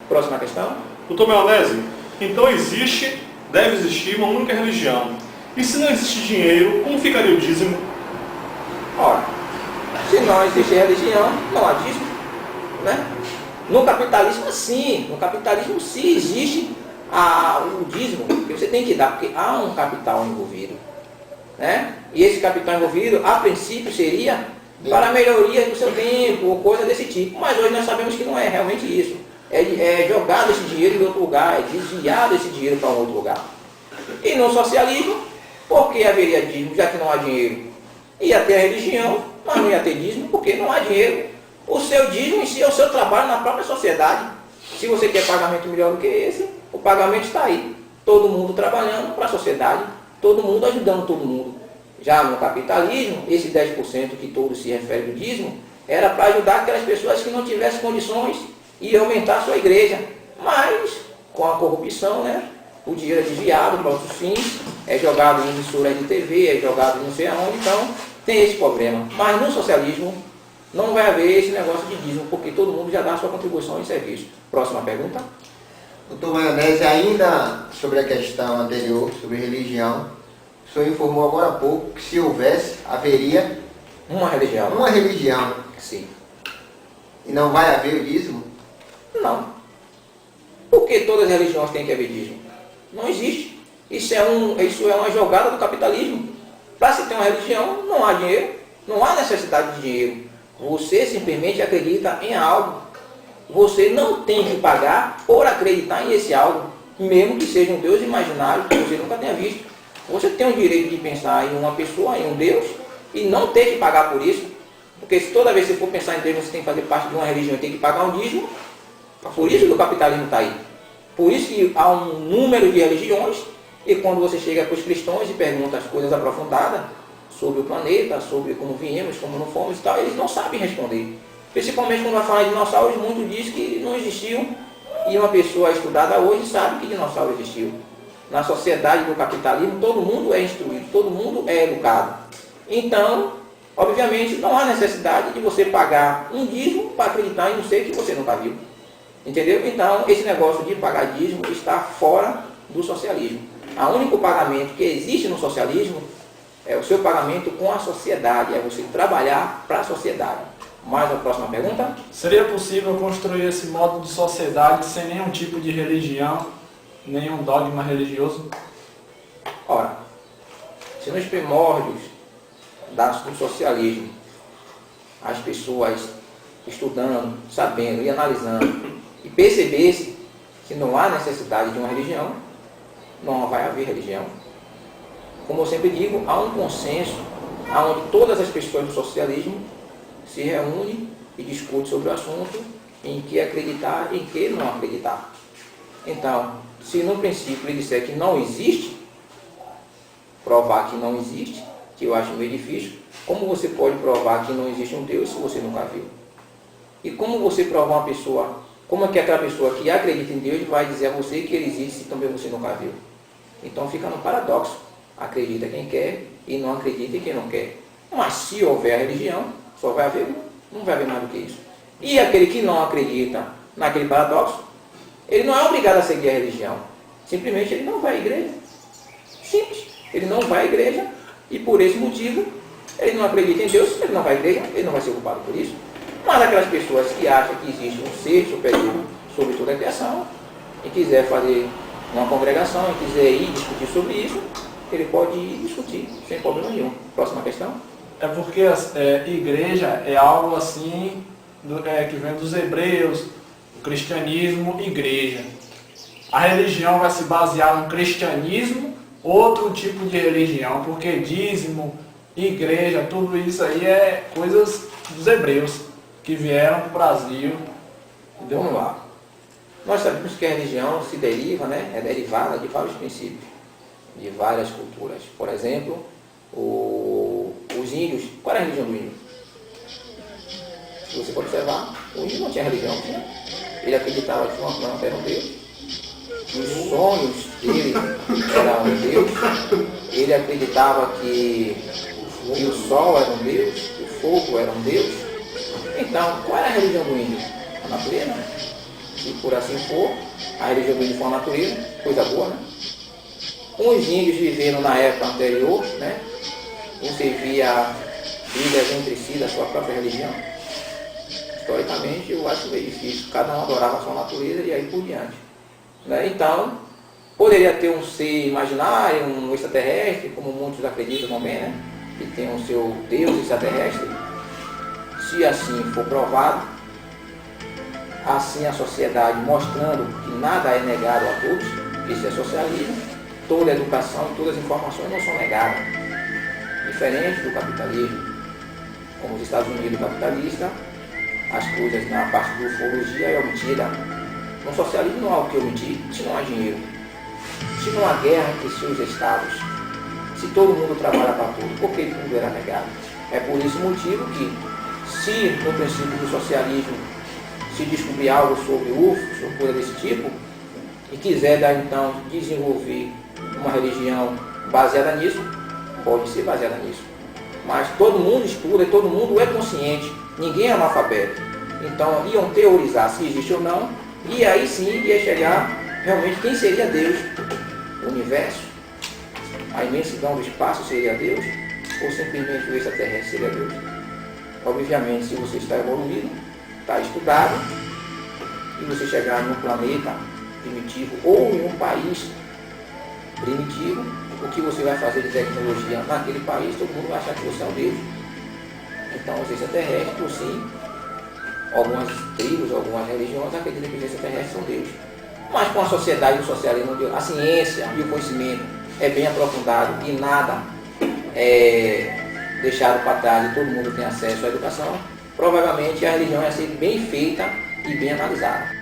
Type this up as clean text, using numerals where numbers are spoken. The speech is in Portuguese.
Próxima questão. Doutor Maionese, então deve existir uma única religião. E se não existe dinheiro, como ficaria o dízimo? Ora, se não existe religião, não há dízimo, né? No capitalismo, sim. No capitalismo, sim, existe o dízimo que você tem que dar, porque há um capital envolvido, né? E esse capital envolvido, a princípio, seria para a melhoria do seu tempo, ou coisa desse tipo. Mas hoje nós sabemos que não é realmente isso. É jogado esse dinheiro em outro lugar, é desviado esse dinheiro para um outro lugar. E no socialismo, por que haveria dízimo, já que não há dinheiro? Ia ter a religião, mas não ia ter dízimo, porque não há dinheiro. O seu dízimo em si é o seu trabalho na própria sociedade. Se você quer pagamento melhor do que esse, o pagamento está aí. Todo mundo trabalhando para a sociedade, todo mundo ajudando todo mundo. Já no capitalismo, esse 10% que todos se referem do dízimo, era para ajudar aquelas pessoas que não tivessem condições e aumentar a sua igreja. Mas, com a corrupção, né, o dinheiro é desviado para outros fins, é jogado em emissoras de TV, é jogado não sei aonde, então tem esse problema. Mas no socialismo não vai haver esse negócio de dízimo, porque todo mundo já dá a sua contribuição em serviço. Próxima pergunta. Doutor Maionese, ainda sobre a questão anterior, sobre religião, o senhor informou agora há pouco que se houvesse, haveria uma religião. Uma religião. Sim. E não vai haver o dízimo? Não. Por que todas as religiões têm que haver dízimo? Não existe. Isso é uma jogada do capitalismo. Para se ter uma religião, não há dinheiro, não há necessidade de dinheiro. Você simplesmente acredita em algo. Você não tem que pagar por acreditar em esse algo, mesmo que seja um Deus imaginário que você nunca tenha visto. Você tem o direito de pensar em uma pessoa, em um Deus, e não ter que pagar por isso. Porque se toda vez que você for pensar em Deus, você tem que fazer parte de uma religião e tem que pagar um dízimo. Por isso que o capitalismo está aí. Por isso que há um número de religiões, e quando você chega para os cristãos e pergunta as coisas aprofundadas sobre o planeta, sobre como viemos, como não fomos e tal, eles não sabem responder. Principalmente quando vai falar de dinossauros, muitos dizem que não existiam, e uma pessoa estudada hoje sabe que dinossauro existiu. Na sociedade do capitalismo, todo mundo é instruído, todo mundo é educado. Então, obviamente, não há necessidade de você pagar um dízimo para acreditar em um ser que você nunca viu. Entendeu? Então, esse negócio de pagar dízimo está fora do socialismo. O único pagamento que existe no socialismo é o seu pagamento com a sociedade, é você trabalhar para a sociedade. Mais uma próxima pergunta? Seria possível construir esse modo de sociedade sem nenhum tipo de religião, nenhum dogma religioso? Ora, se nos primórdios do socialismo, as pessoas estudando, sabendo e analisando, e percebesse que não há necessidade de uma religião, não vai haver religião. Como eu sempre digo, há um consenso onde todas as pessoas do socialismo se reúnem e discutem sobre o assunto, em que acreditar e em que não acreditar. Então, se no princípio ele disser que não existe, provar que não existe, que eu acho meio difícil, como você pode provar que não existe um Deus se você nunca viu? E como você provar uma pessoa, como é que aquela pessoa que acredita em Deus vai dizer a você que ele existe se também você nunca viu? Então fica no paradoxo. Acredita quem quer e não acredita quem não quer. Mas se houver a religião, só vai haver um, não vai haver mais do que isso. E aquele que não acredita naquele paradoxo, ele não é obrigado a seguir a religião. Simplesmente ele não vai à igreja. Simples. Ele não vai à igreja e por esse motivo ele não acredita em Deus, ele não vai à igreja, ele não vai ser culpado por isso. Mas aquelas pessoas que acham que existe um ser superior sobre toda a criação e quiser fazer uma congregação e quiser ir discutir sobre isso, ele pode ir discutir sem problema nenhum. Próxima questão. É porque igreja é algo assim que vem dos hebreus, o cristianismo, igreja. A religião vai se basear no cristianismo, outro tipo de religião, porque dízimo, igreja, tudo isso aí é coisas dos hebreus que vieram para o Brasil. Vamos lá. Nós sabemos que a religião se deriva, é derivada de vários princípios, de várias culturas. Por exemplo, os índios. Qual era a religião do índio? Se você for observar, o índio não tinha religião, tinha. Ele acreditava que uma planta era um Deus. Os sonhos dele eram um Deus. Ele acreditava que o sol era um Deus, que o fogo era um Deus. Então, qual era a religião do índio? A natureza. se por assim for, a religião vem de forma natureza, coisa boa, né? Os índios vivendo na época anterior, né? Você via brigas entre si da sua própria religião. Historicamente, eu acho meio difícil. Cada um adorava a sua natureza e aí por diante. Né? Então, poderia ter um ser imaginário, um extraterrestre, como muitos acreditam também, né? Que tem o seu Deus extraterrestre. Se assim for provado, assim a sociedade mostrando que nada é negado a todos, isso é socialismo, toda a educação e todas as informações não são negadas. Diferente do capitalismo, como os Estados Unidos capitalista, as coisas na parte de ufologia é omitida. No socialismo não há o que omitir, se não há dinheiro, se não há guerra entre seus estados, se todo mundo trabalha para tudo, por que tudo era negado? É por esse motivo que, se no princípio do socialismo se descobrir algo sobre UFOs ou coisa desse tipo, e quiser dar então desenvolver uma religião baseada nisso, pode ser baseada nisso. Mas todo mundo estuda e todo mundo é consciente, ninguém é analfabeto. Então iam teorizar se existe ou não, e aí sim ia chegar realmente quem seria Deus. O universo, a imensidão do espaço seria Deus, ou simplesmente o extraterrestre seria Deus. Obviamente, se você está evoluído, está estudado, e você chegar num planeta primitivo ou em um país primitivo, o que você vai fazer de tecnologia naquele país, todo mundo vai achar que você é um Deus. Então, os extraterrestres, sim, algumas tribos, algumas religiões acreditam que os extraterrestres são Deus. Mas com a sociedade e o socialismo, a ciência e o conhecimento é bem aprofundado e nada é deixado para trás e todo mundo tem acesso à educação, provavelmente a religião ia ser bem feita e bem analisada.